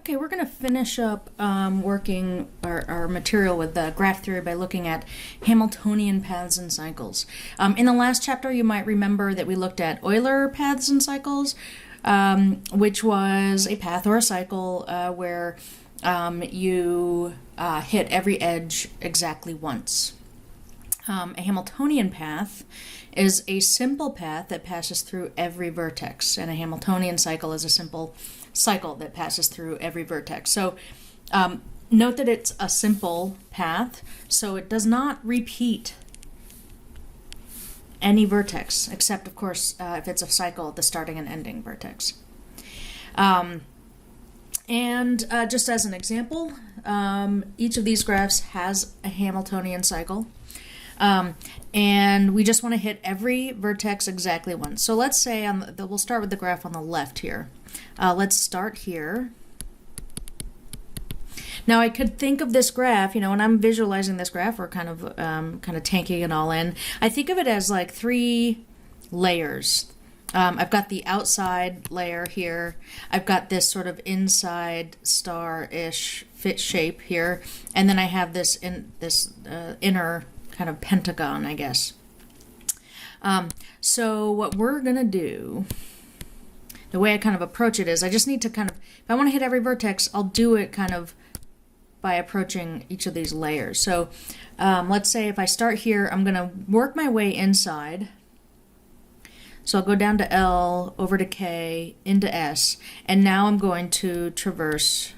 Okay, we're going to finish up working our material with graph theory by looking at Hamiltonian paths and cycles. In the last chapter, you might remember that we looked at Euler paths and cycles, which was a path or a cycle where you hit every edge exactly once. A Hamiltonian path is a simple path that passes through every vertex, and a Hamiltonian cycle is a simple cycle that passes through every vertex. So note that it's a simple path, so it does not repeat any vertex, except, of course, if it's a cycle, the starting and ending vertex. Just as an example, each of these graphs has a Hamiltonian cycle. And we just want to hit every vertex exactly once. So let's say we'll start with the graph on the left here. Let's start here. Now I could think of this graph, when I'm visualizing this graph, or kind of tanking it all in, I think of it as like three layers. I've got the outside layer here. I've got this sort of inside star-ish fit shape here, and then I have this inner kind of pentagon, I guess. So what we're gonna do, the way I kind of approach it is, I just need to if I want to hit every vertex, I'll do it kind of by approaching each of these layers. So let's say if I start here, I'm gonna work my way inside. So I'll go down to L, over to K, into S, and now I'm going to traverse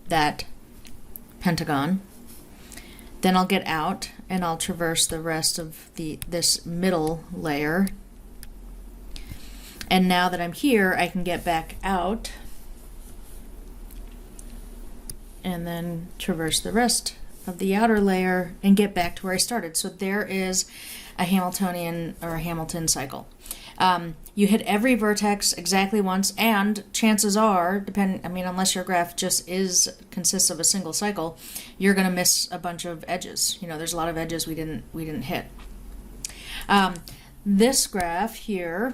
that pentagon. Then I'll get out and I'll traverse the rest of this middle layer. And now that I'm here, I can get back out and then traverse the rest of the outer layer and get back to where I started. So there is a Hamiltonian or a Hamilton cycle. You hit every vertex exactly once, and chances are, unless your graph just consists of a single cycle, you're going to miss a bunch of edges. There's a lot of edges we didn't hit. This graph here,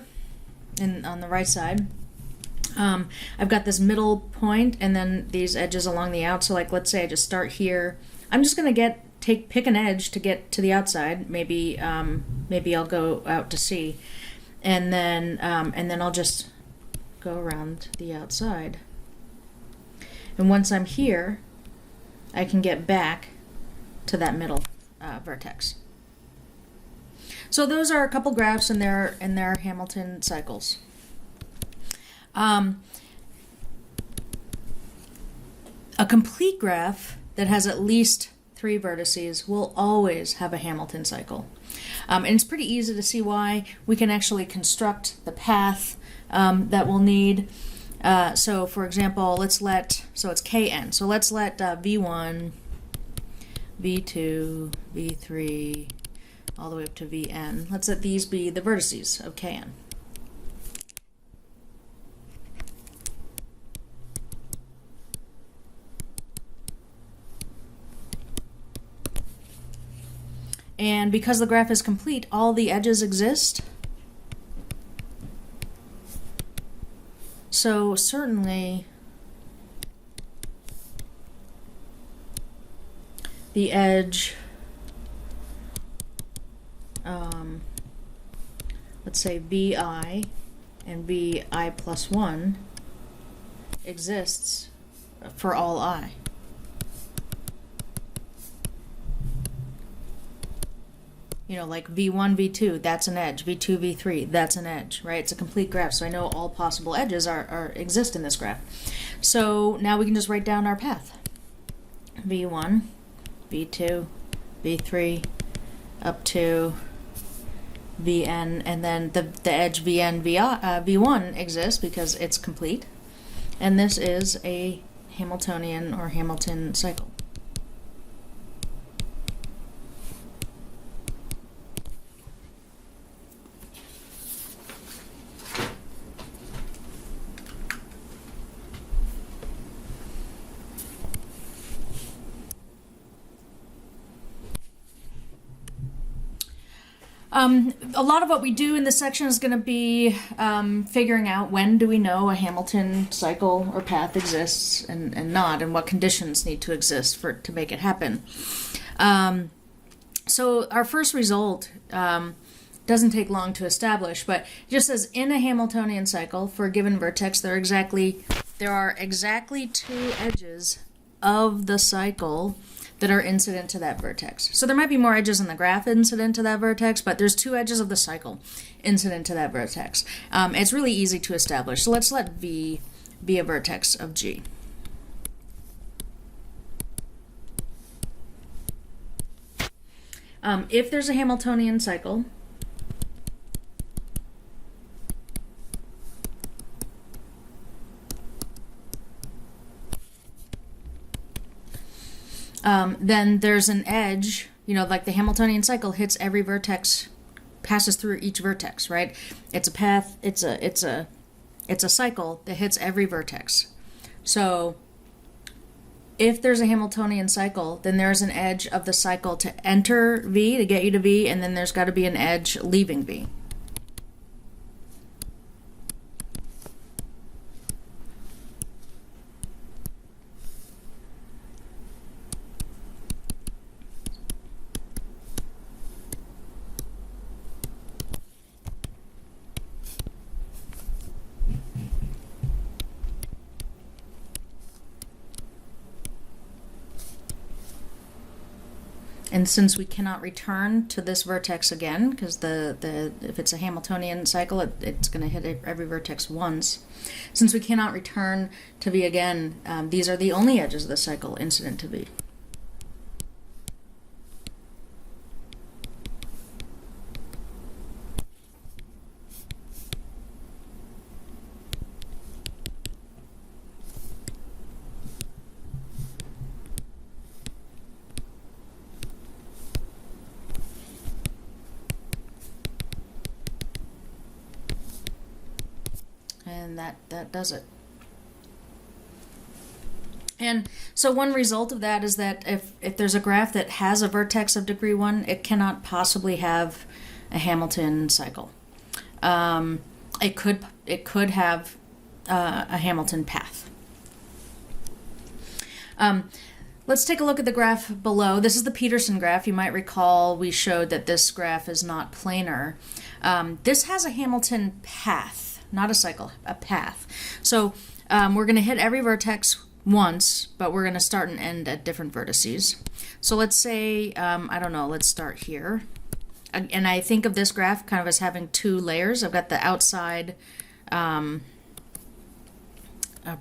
on the right side, I've got this middle point and then these edges along the out. So let's say I just start here. I'm just going to pick an edge to get to the outside. Maybe I'll go out to C. And then I'll just go around the outside. And once I'm here, I can get back to that middle vertex. So those are a couple graphs in their Hamilton cycles. A complete graph that has at least 3 vertices will always have a Hamilton cycle. And it's pretty easy to see why. We can actually construct the path that we'll need. So for example, it's Kn. So let's let V1, V2, V3, all the way up to Vn. Let's let these be the vertices of Kn. And because the graph is complete, all the edges exist. So certainly the edge, let's say Vi and Vi plus 1 exists for all I. Like V1, V2, that's an edge. V2, V3, that's an edge, right? It's a complete graph, so I know all possible edges exist in this graph. So now we can just write down our path. V1, V2, V3, up to Vn, and then the edge Vn, V1 exists because it's complete. And this is a Hamiltonian or Hamilton cycle. A lot of what we do in this section is going to be figuring out when do we know a Hamilton cycle or path exists and not, and what conditions need to exist for to make it happen. So our first result doesn't take long to establish, but it just says in a Hamiltonian cycle for a given vertex there are exactly two edges of the cycle that are incident to that vertex. So there might be more edges in the graph incident to that vertex, but there's two edges of the cycle incident to that vertex. It's really easy to establish. So let's let V be a vertex of G. If there's a Hamiltonian cycle, then there's an edge, like the Hamiltonian cycle hits every vertex, passes through each vertex, right? It's a path, it's a cycle that hits every vertex. So if there's a Hamiltonian cycle, then there's an edge of the cycle to enter V, to get you to V, and then there's got to be an edge leaving V. And since we cannot return to this vertex again, because if it's a Hamiltonian cycle, it's going to hit every vertex once. Since we cannot return to V again, these are the only edges of the cycle incident to V. And that does it. And so one result of that is that if there's a graph that has a vertex of degree 1, it cannot possibly have a Hamilton cycle. It could have a Hamilton path. Let's take a look at the graph below. This is the Peterson graph. You might recall we showed that this graph is not planar. This has a Hamilton path. Not a cycle, a path. So we're going to hit every vertex once, but we're going to start and end at different vertices. So let's say, I don't know, let's start here. And I think of this graph kind of as having two layers. I've got the outside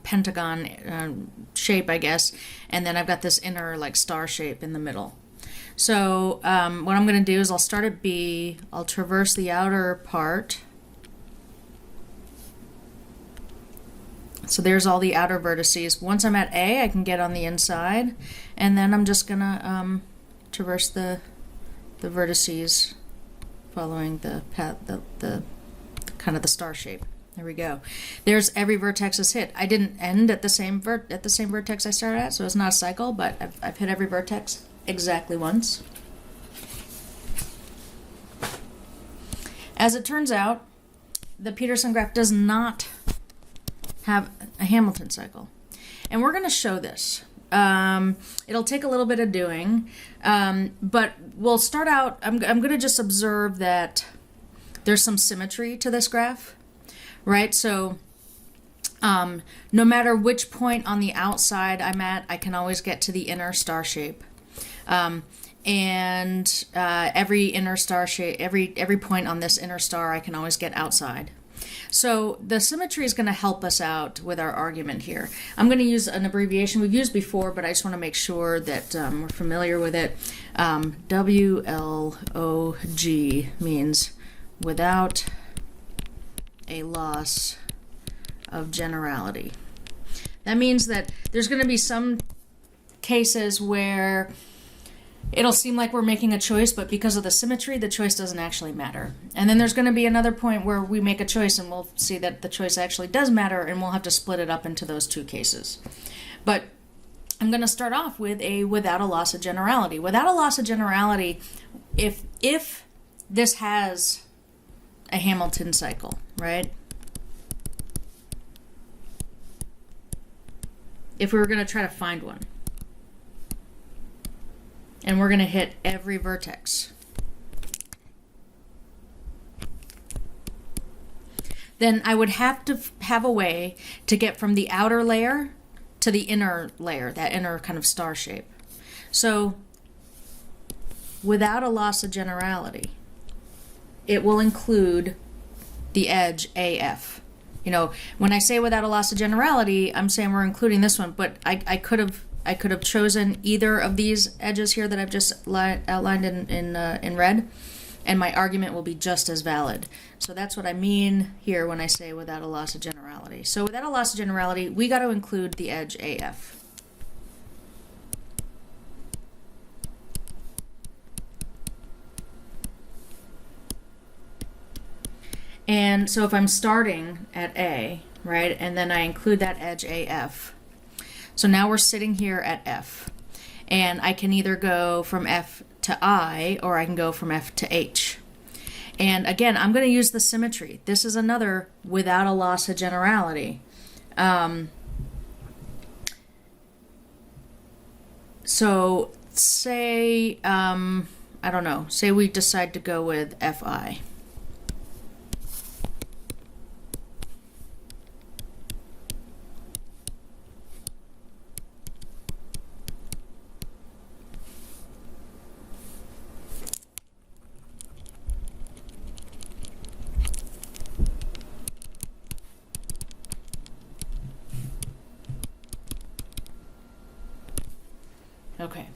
pentagon shape, I guess, and then I've got this inner like star shape in the middle. So what I'm going to do is I'll start at B, I'll traverse the outer part. So there's all the outer vertices. Once I'm at A, I can get on the inside, and then I'm just gonna traverse the vertices following the path, the kind of the star shape. There we go. There's every vertex is hit. I didn't end at the same vertex I started at, so it's not a cycle, but I've hit every vertex exactly once. As it turns out, the Peterson graph does not have a Hamilton cycle. And we're going to show this. It'll take a little bit of doing, but we'll start out, I'm going to just observe that there's some symmetry to this graph, right? So no matter which point on the outside I'm at, I can always get to the inner star shape. And every inner star shape, every point on this inner star, I can always get outside. So the symmetry is going to help us out with our argument here. I'm going to use an abbreviation we've used before, but I just want to make sure that we're familiar with it. WLOG means without a loss of generality. That means that there's going to be some cases where it'll seem like we're making a choice, but because of the symmetry, the choice doesn't actually matter. And then there's going to be another point where we make a choice and we'll see that the choice actually does matter, and we'll have to split it up into those two cases. But I'm going to start off with a without a loss of generality. Without a loss of generality, if this has a Hamilton cycle, right? If we were going to try to find one. And we're going to hit every vertex. Then I would have to have a way to get from the outer layer to the inner layer, that inner kind of star shape. So without a loss of generality, it will include the edge AF. You know, when I say without a loss of generality, I'm saying we're including this one, but I could have chosen either of these edges here that I've just outlined in red, and my argument will be just as valid. So that's what I mean here when I say without a loss of generality. So without a loss of generality, we got to include the edge AF. And so if I'm starting at A, right, and then I include that edge AF, so now we're sitting here at F, and I can either go from F to I, or I can go from F to H. And again, I'm going to use the symmetry. This is another without a loss of generality. So say, I don't know, say we decide to go with Fi. Okay.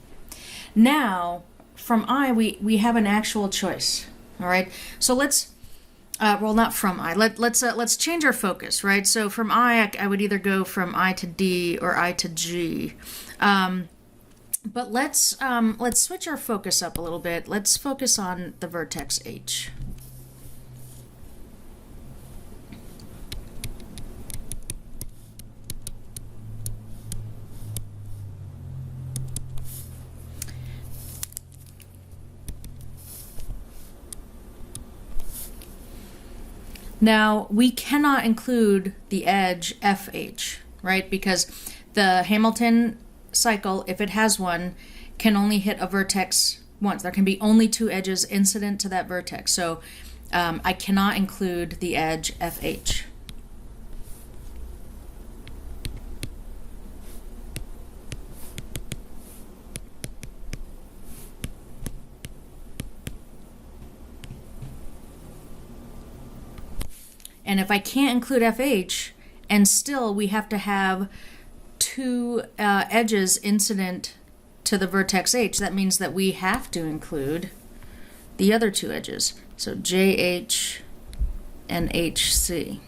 Now, from I, we have an actual choice. All right. So let's, well, not from I. Let's change our focus, right? So from I would either go from I to D or I to G. But let's switch our focus up a little bit. Let's focus on the vertex H. Now, we cannot include the edge FH, right? Because the Hamilton cycle, if it has one, can only hit a vertex once. There can be only two edges incident to that vertex. So I cannot include the edge FH. And if I can't include FH, and still we have to have two edges incident to the vertex H, that means that we have to include the other two edges. So JH and HC.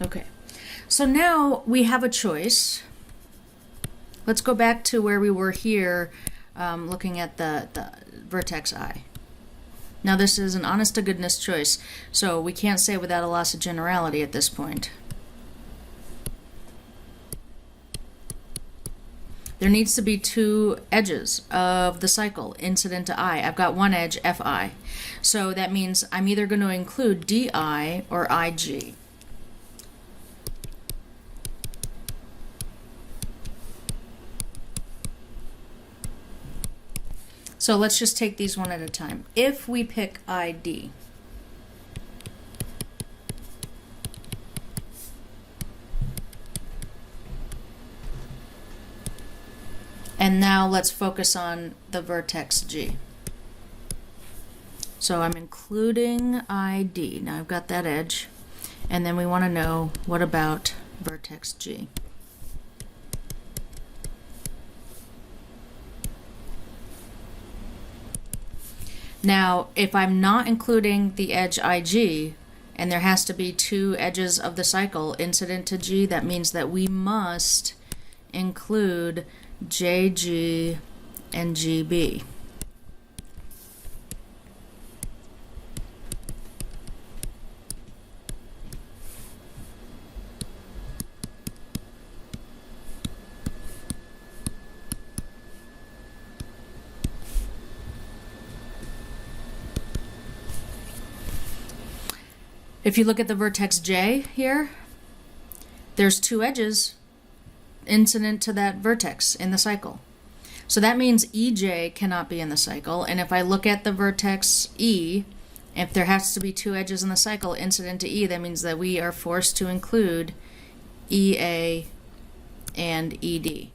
Okay, so now we have a choice. Let's go back to where we were here, looking at the vertex I. Now this is an honest to goodness choice, so we can't say without a loss of generality at this point. There needs to be two edges of the cycle incident to I. I've got one edge, Fi. So that means I'm either going to include Di or Ig. So let's just take these one at a time. If we pick ID, and now let's focus on the vertex G. So I'm including ID. Now I've got that edge. And then we want to know, what about vertex G? Now, if I'm not including the edge IG, and there has to be two edges of the cycle incident to G, that means that we must include JG and GB. If you look at the vertex J here, there's two edges incident to that vertex in the cycle. So that means EJ cannot be in the cycle. And if I look at the vertex E, if there has to be two edges in the cycle incident to E, that means that we are forced to include EA and ED.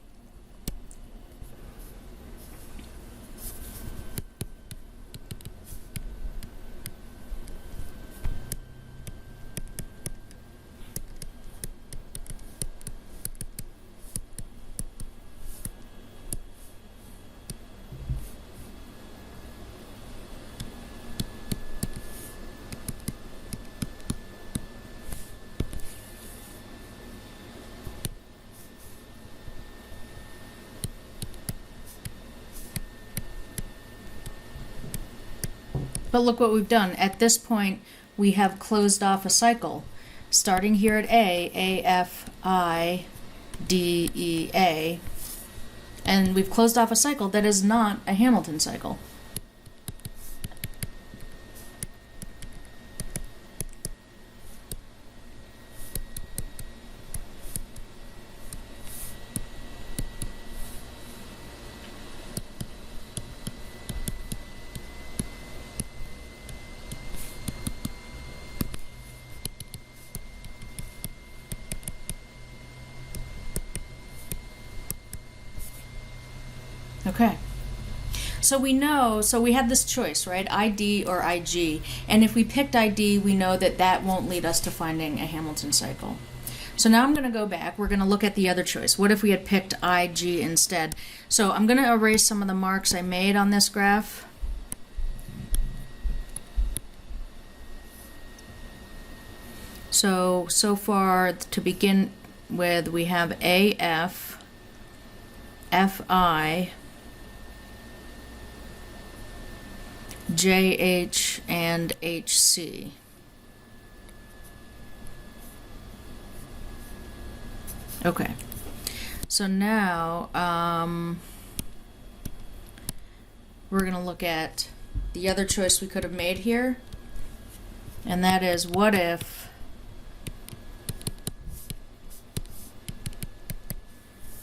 But look what we've done. At this point, we have closed off a cycle. Starting here at A, F, I, D, E, A. And we've closed off a cycle that is not a Hamilton cycle. Okay, so we know, so we had this choice, right? ID or IG. And if we picked ID, we know that that won't lead us to finding a Hamilton cycle. So now I'm going to go back. We're going to look at the other choice. What if we had picked IG instead? So I'm going to erase some of the marks I made on this graph. So far, to begin with, we have AF, FI, JH, and HC. Okay, so now we're going to look at the other choice we could have made here, and that is, what if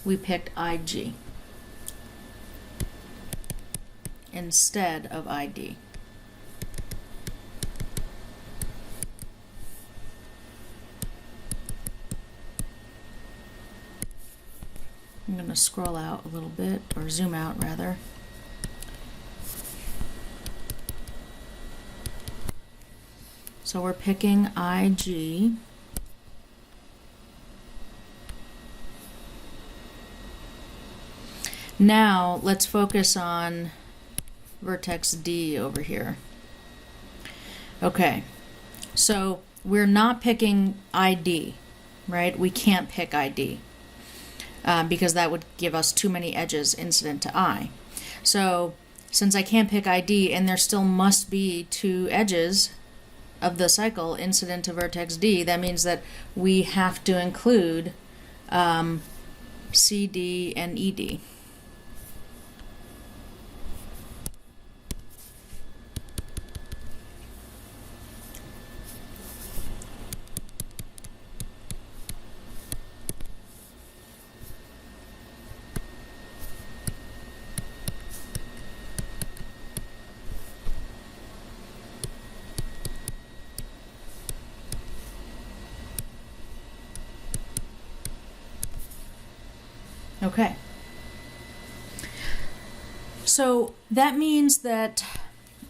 we picked IG instead of ID? I'm going to scroll out a little bit, or zoom out rather. So we're picking IG. Now let's focus on vertex D over here. Okay, so we're not picking ID, right? We can't pick ID because that would give us too many edges incident to I. So since I can't pick ID and there still must be two edges of the cycle incident to vertex D, that means that we have to include CD and ED. Okay. So that means that,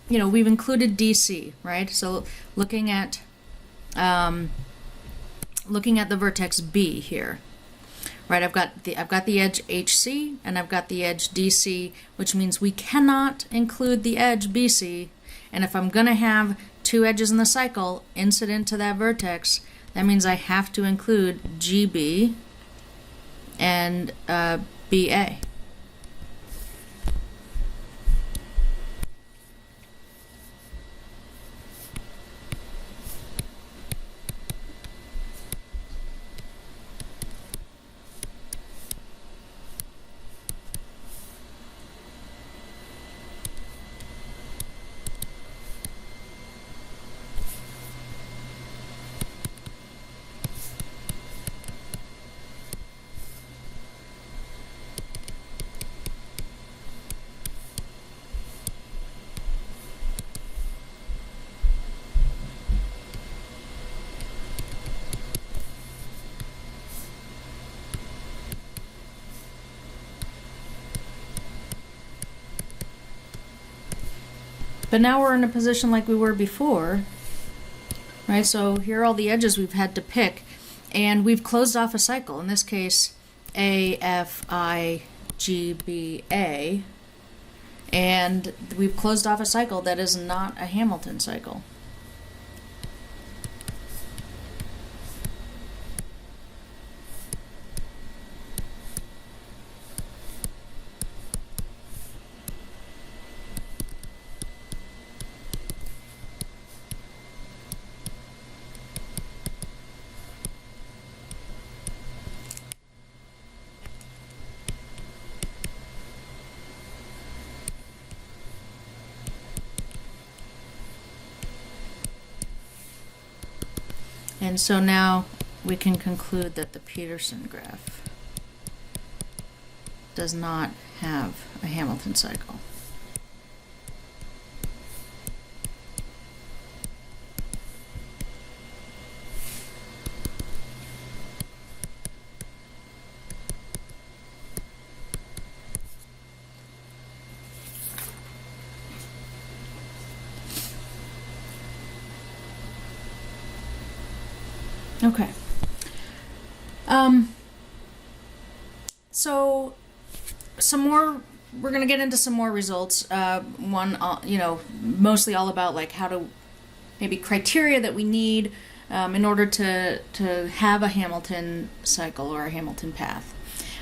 you know, we've included DC, right? So looking at the vertex B here, right? I've got the edge HC and I've got the edge DC, which means we cannot include the edge BC. And if I'm going to have two edges in the cycle incident to that vertex, that means I have to include GB and BA. But now we're in a position like we were before, right? So here are all the edges we've had to pick, and we've closed off a cycle. In this case, A, F, I, G, B, A, and we've closed off a cycle that is not a Hamilton cycle. And so now we can conclude that the Peterson graph does not have a Hamilton cycle. Okay. So some more, we're going to get into some more results. One, mostly all about like how to, maybe criteria that we need in order to have a Hamilton cycle or a Hamilton path.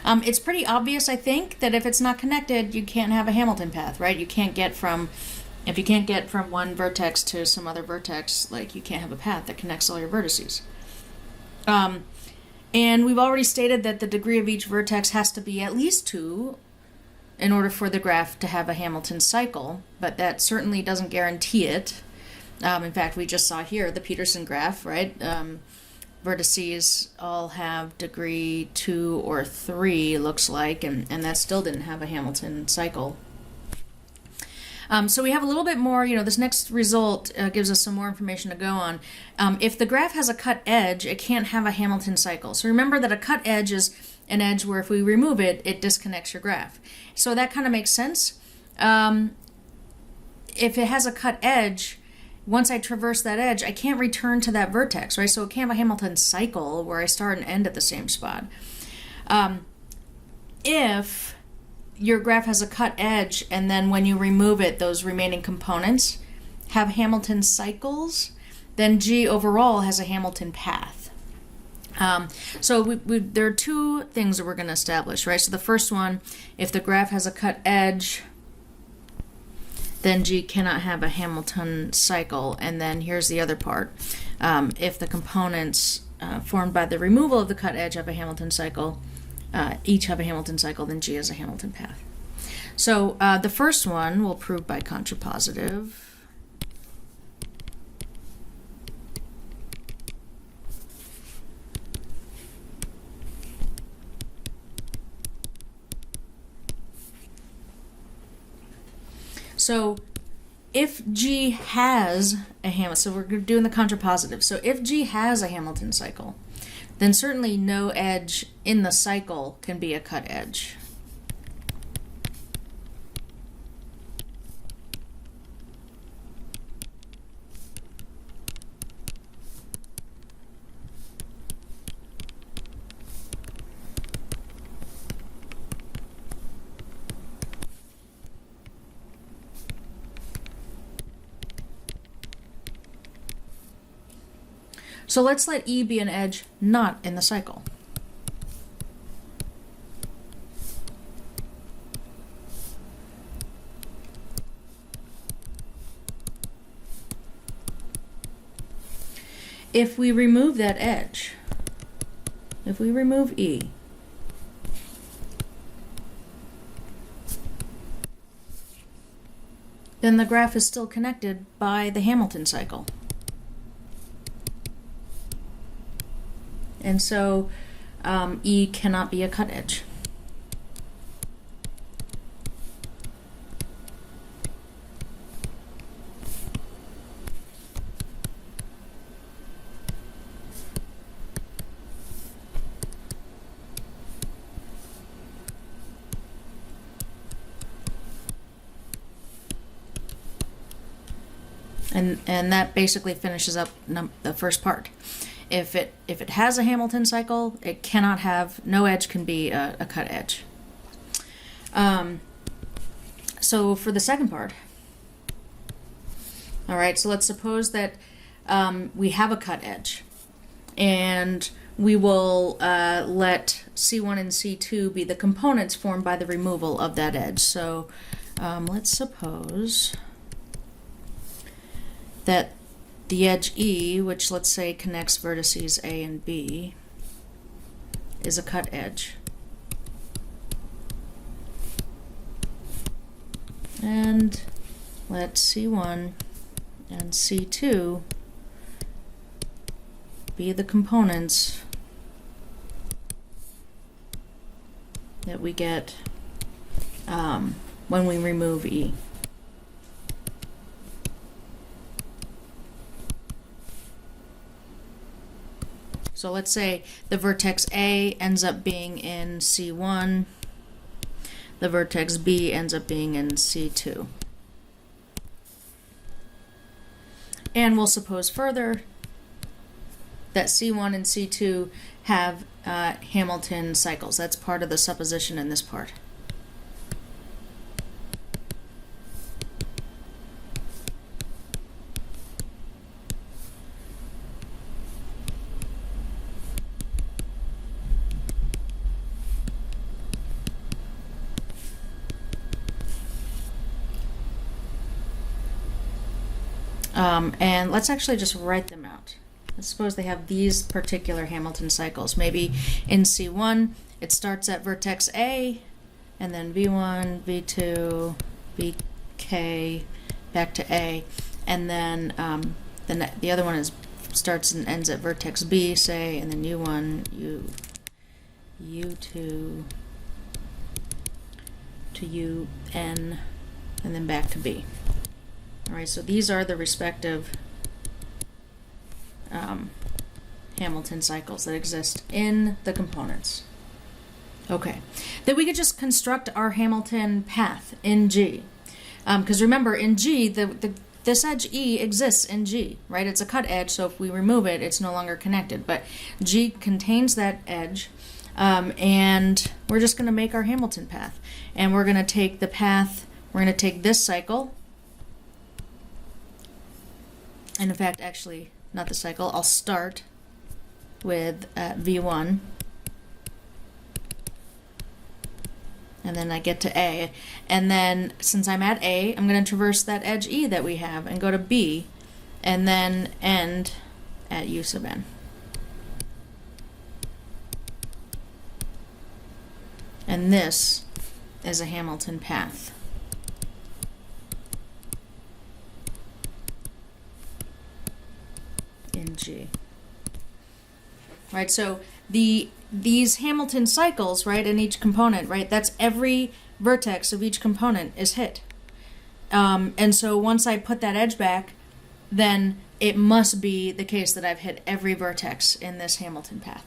It's pretty obvious, I think, that if it's not connected, you can't have a Hamilton path, right? You can't get from, if you can't get from one vertex to some other vertex, like you can't have a path that connects all your vertices. And we've already stated that the degree of each vertex has to be at least 2 in order for the graph to have a Hamilton cycle, but that certainly doesn't guarantee it. In fact, we just saw here the Peterson graph, right? Vertices all have degree 2 or 3, looks like, and that still didn't have a Hamilton cycle. So we have a little bit more, this next result gives us some more information to go on. If the graph has a cut edge, it can't have a Hamilton cycle. So remember that a cut edge is an edge where if we remove it, it disconnects your graph. So that kind of makes sense. If it has a cut edge, once I traverse that edge, I can't return to that vertex, right? So it can't have a Hamilton cycle where I start and end at the same spot. If your graph has a cut edge, and then when you remove it, those remaining components have Hamilton cycles, then G overall has a Hamilton path. So there are 2 things that we're going to establish, right? So the first one, if the graph has a cut edge, then G cannot have a Hamilton cycle. And then here's the other part. If the components formed by the removal of the cut edge have a Hamilton cycle, each have a Hamilton cycle, then G has a Hamilton path. So the first one we'll prove by contrapositive. So if G has a Hamilton, so we're doing the contrapositive. So if G has a Hamilton cycle, then certainly no edge in the cycle can be a cut edge. So let's let E be an edge not in the cycle. If we remove that edge, if we remove E, then the graph is still connected by the Hamilton cycle. And so E cannot be a cut edge. And that basically finishes up the first part. If it has a Hamilton cycle, it cannot have, no edge can be a cut edge. So for the second part, all right, so let's suppose that we have a cut edge, and we will let C1 and C2 be the components formed by the removal of that edge. So let's suppose that the edge E, which let's say connects vertices A and B, is a cut edge. And let C1 and C2 be the components that we get when we remove E. So let's say the vertex A ends up being in C1, the vertex B ends up being in C2. And we'll suppose further that C1 and C2 have Hamilton cycles. That's part of the supposition in this part. And let's actually just write them out. Let's suppose they have these particular Hamilton cycles. Maybe in C1, it starts at vertex A, and then V1, V2, VK, back to A, and then the other one starts and ends at vertex B, say, and then U1, U2 to UN, and then back to B. All right, so these are the respective Hamilton cycles that exist in the components. Okay, then we could just construct our Hamilton path in G. Because remember, in G, this edge E exists in G, right? It's a cut edge, so if we remove it, it's no longer connected. But G contains that edge, and we're just going to make our Hamilton path. And we're going to take the path, we're going to take this cycle, and in fact, actually, not the cycle, I'll start with V1, and then I get to A, and then since I'm at A, I'm going to traverse that edge E that we have and go to B, and then end at U sub n. And this is a Hamilton path. In G. Right, so these Hamilton cycles, right, in each component, right, that's every vertex of each component is hit. And so once I put that edge back, then it must be the case that I've hit every vertex in this Hamilton path.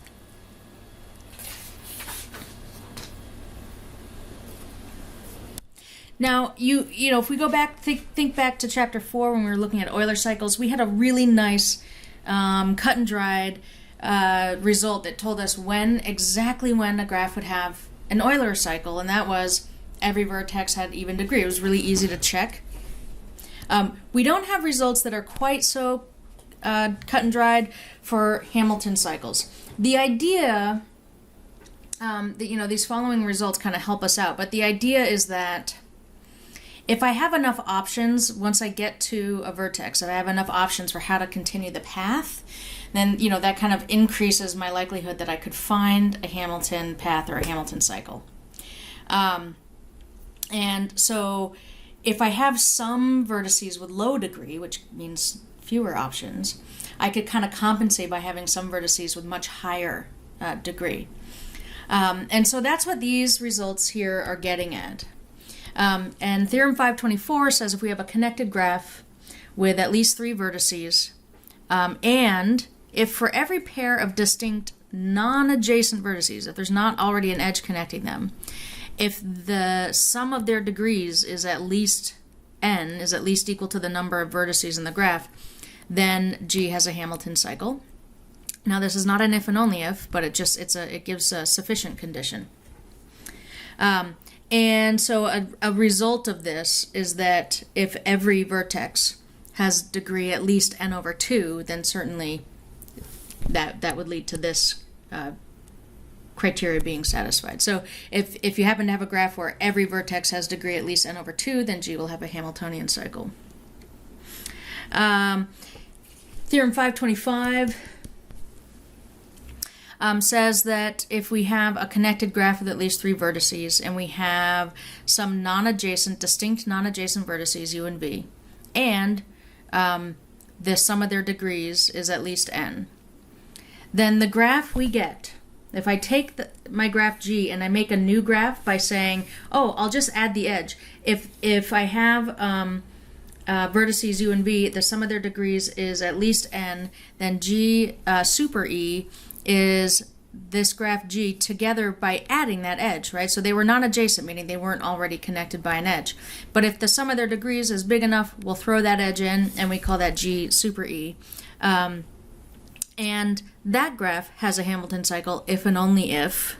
Now, you know, if we go back, think back to chapter 4 when we were looking at Euler cycles, we had a really nice cut and dried result that told us exactly when a graph would have an Euler cycle, and that was every vertex had even degree. It was really easy to check. We don't have results that are quite so cut and dried for Hamilton cycles. The idea that, you know, these following results kind of help us out, but the idea is that if I have enough options, once I get to a vertex, if I have enough options for how to continue the path, then, you know, that kind of increases my likelihood that I could find a Hamilton path or a Hamilton cycle. And so if I have some vertices with low degree, which means fewer options, I could kind of compensate by having some vertices with much higher degree. And so that's what these results here are getting at. And Theorem 524 says if we have a connected graph with at least 3 vertices, and if for every pair of distinct non-adjacent vertices, if there's not already an edge connecting them, if the sum of their degrees is at least n is at least equal to the number of vertices in the graph, then G has a Hamilton cycle. Now this is not an if and only if, but it gives a sufficient condition. And so a result of this is that if every vertex has degree at least n over 2, then certainly that would lead to this criteria being satisfied. So if you happen to have a graph where every vertex has degree at least n over 2, then G will have a Hamiltonian cycle. Theorem 525 says that if we have a connected graph with at least 3 vertices and we have some distinct non-adjacent vertices, u and v, and the sum of their degrees is at least n, then the graph we get, if I take my graph G and I make a new graph by saying, oh, I'll just add the edge. If I have vertices u and v, the sum of their degrees is at least n, then G super E is this graph G together by adding that edge, right? So they were non-adjacent, meaning they weren't already connected by an edge. But if the sum of their degrees is big enough, we'll throw that edge in, and we call that G super E. And that graph has a Hamilton cycle if and only if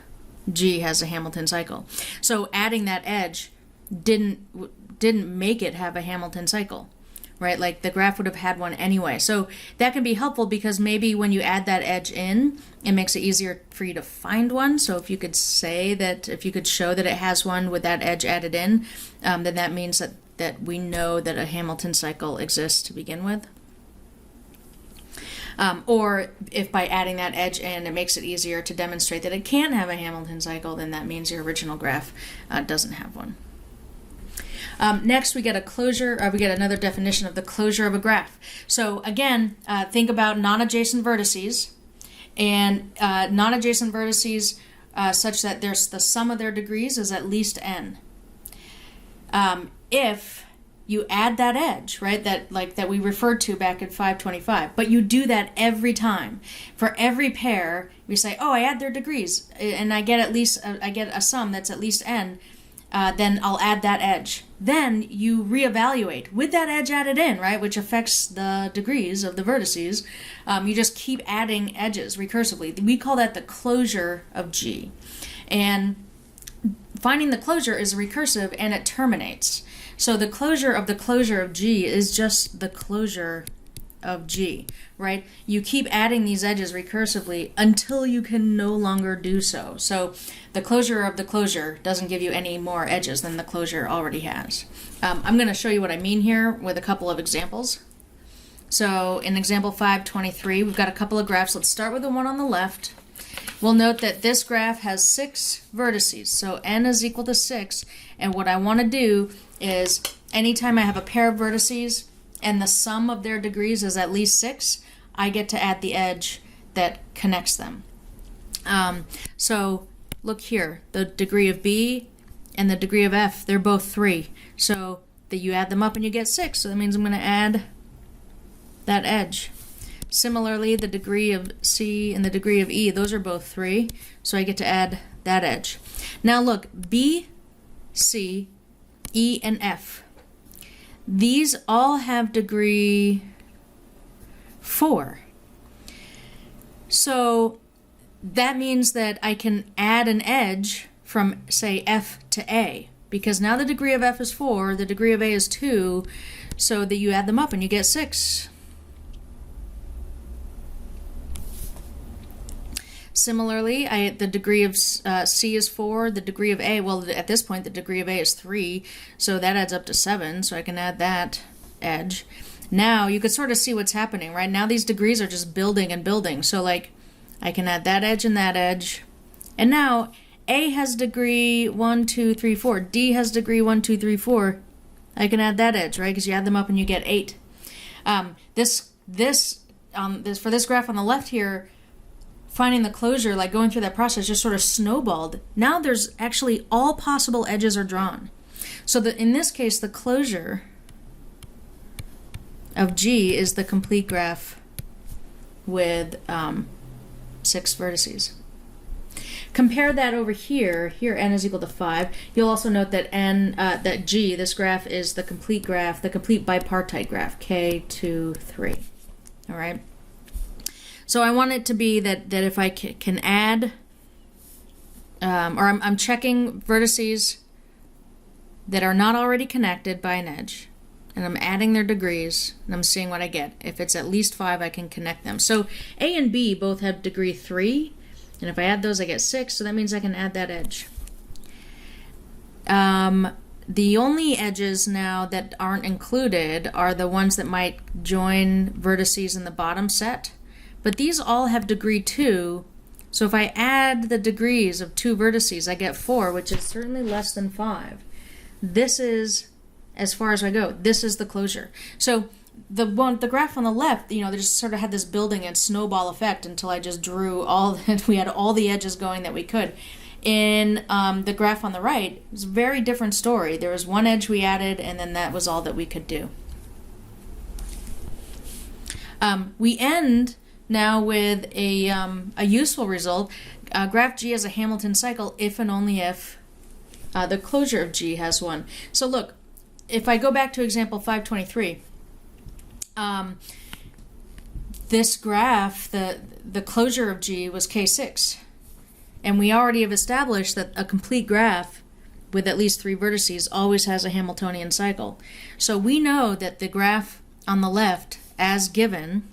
G has a Hamilton cycle. So adding that edge didn't make it have a Hamilton cycle, right? Like the graph would have had one anyway. So that can be helpful because maybe when you add that edge in, it makes it easier for you to find one. So if you could say that, if you could show that it has one with that edge added in, then that means that we know that a Hamilton cycle exists to begin with. Or if by adding that edge in, it makes it easier to demonstrate that it can have a Hamilton cycle, then that means your original graph doesn't have one. Next, we get another definition of the closure of a graph. So again, think about non-adjacent vertices, and non-adjacent vertices such that the sum of their degrees is at least n. If you add that edge, right, that we referred to back in 525, but you do that every time. For every pair, we say, oh, I add their degrees, and I get a sum that's at least n. Then I'll add that edge. Then you reevaluate with that edge added in, right, which affects the degrees of the vertices. You just keep adding edges recursively. We call that the closure of G. And finding the closure is recursive, and it terminates. So the closure of G is just the closure of G, right? You keep adding these edges recursively until you can no longer do so. So the closure of the closure doesn't give you any more edges than the closure already has. I'm going to show you what I mean here with a couple of examples. So in example 523, we've got a couple of graphs. Let's start with the one on the left. We'll note that this graph has 6 vertices, so n is equal to 6, and what I want to do is anytime I have a pair of vertices and the sum of their degrees is at least 6, I get to add the edge that connects them. So look here, the degree of B and the degree of F, they're both 3. So that you add them up and you get 6, so that means I'm going to add that edge. Similarly, the degree of C and the degree of E, those are both 3, so I get to add that edge. Now look, B, C, E, and F. These all have degree 4. So that means that I can add an edge from, say, F to A, because now the degree of F is 4, the degree of A is 2, so that you add them up and you get 6. Similarly, the degree of C is 4, the degree of A, well, at this point, the degree of A is 3, so that adds up to 7, so I can add that edge. Now, you could sort of see what's happening, right? Now these degrees are just building and building, so like, I can add that edge and that edge, and now A has degree 1, 2, 3, 4, D has degree 1, 2, 3, 4, I can add that edge, right? Because you add them up and you get 8. For this graph on the left here, finding the closure, like going through that process, just sort of snowballed. Now there's actually all possible edges are drawn. So in this case, the closure of G is the complete graph with 6 vertices. compare that over here. Here n is equal to 5. You'll also note that that G, this graph, is the complete graph, the complete bipartite graph, K, 2, 3. All right? So I want it to be that if I can add, or I'm checking vertices that are not already connected by an edge, and I'm adding their degrees, and I'm seeing what I get. If it's at least 5, I can connect them. So A and B both have degree 3, and if I add those, I get 6, so that means I can add that edge. The only edges now that aren't included are the ones that might join vertices in the bottom set, but these all have degree 2, so if I add the degrees of 2 vertices, I get 4, which is certainly less than 5. This is, as far as I go, this is the closure. So the graph on the left, they just sort of had this building and snowball effect until I just drew we had all the edges going that we could. In the graph on the right, it was a very different story. There was one edge we added, and then that was all that we could do. We end now with a useful result. Graph G has a Hamilton cycle if and only if the closure of G has one. So look, if I go back to example 523, this graph, the closure of G was K6. And we already have established that a complete graph with at least 3 vertices always has a Hamiltonian cycle. So we know that the graph on the left, as given,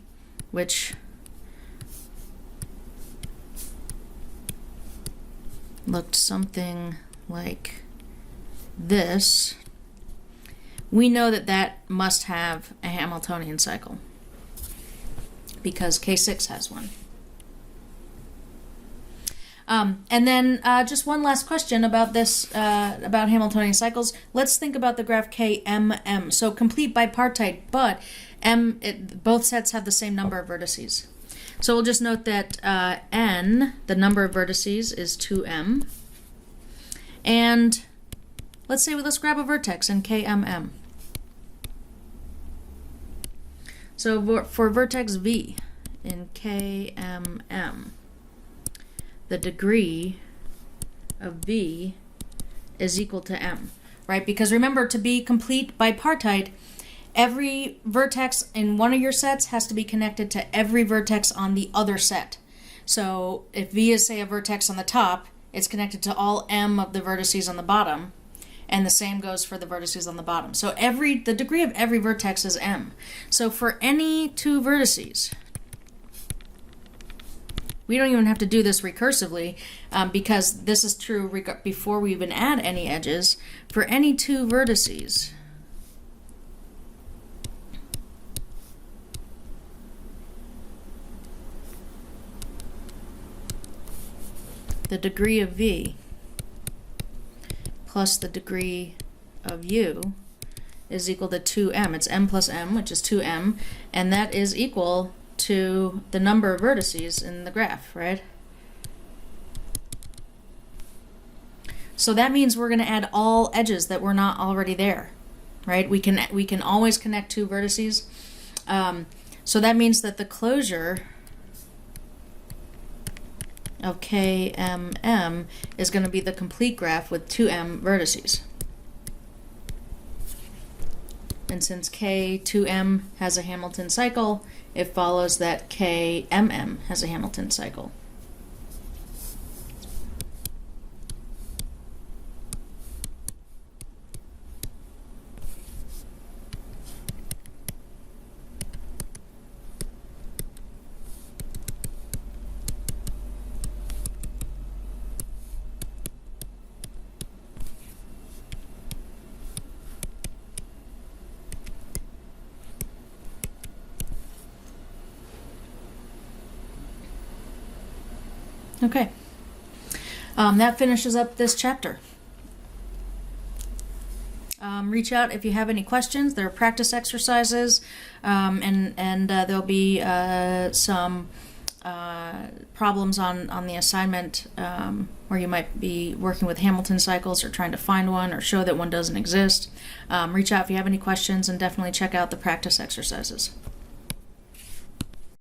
which looked something like this, we know that that must have a Hamiltonian cycle because K6 has one. And then just one last question about this, about Hamiltonian cycles. Let's think about the graph KMM. So complete bipartite, but both sets have the same number of vertices. So we'll just note that n, the number of vertices, is 2m. And let's grab a vertex in KMM. So for vertex V in KMM, the degree of V is equal to m, right? Because remember, to be complete bipartite, every vertex in one of your sets has to be connected to every vertex on the other set. So if V is, say, a vertex on the top, it's connected to all m of the vertices on the bottom, and the same goes for the vertices on the bottom. So the degree of every vertex is m. So for any 2 vertices, we don't even have to do this recursively because this is true before we even add any edges. For any 2 vertices, the degree of V plus the degree of U is equal to 2m. It's m plus m, which is 2m, and that is equal to the number of vertices in the graph, right? So that means we're going to add all edges that were not already there, right? We can always connect 2 vertices. So that means that the closure of KMM is going to be the complete graph with 2m vertices. And since K2m has a Hamilton cycle, it follows that KMM has a Hamilton cycle. Okay, that finishes up this chapter. Reach out if you have any questions. There are practice exercises, and there'll be some problems on the assignment where you might be working with Hamilton cycles or trying to find one or show that one doesn't exist. Reach out if you have any questions, and definitely check out the practice exercises.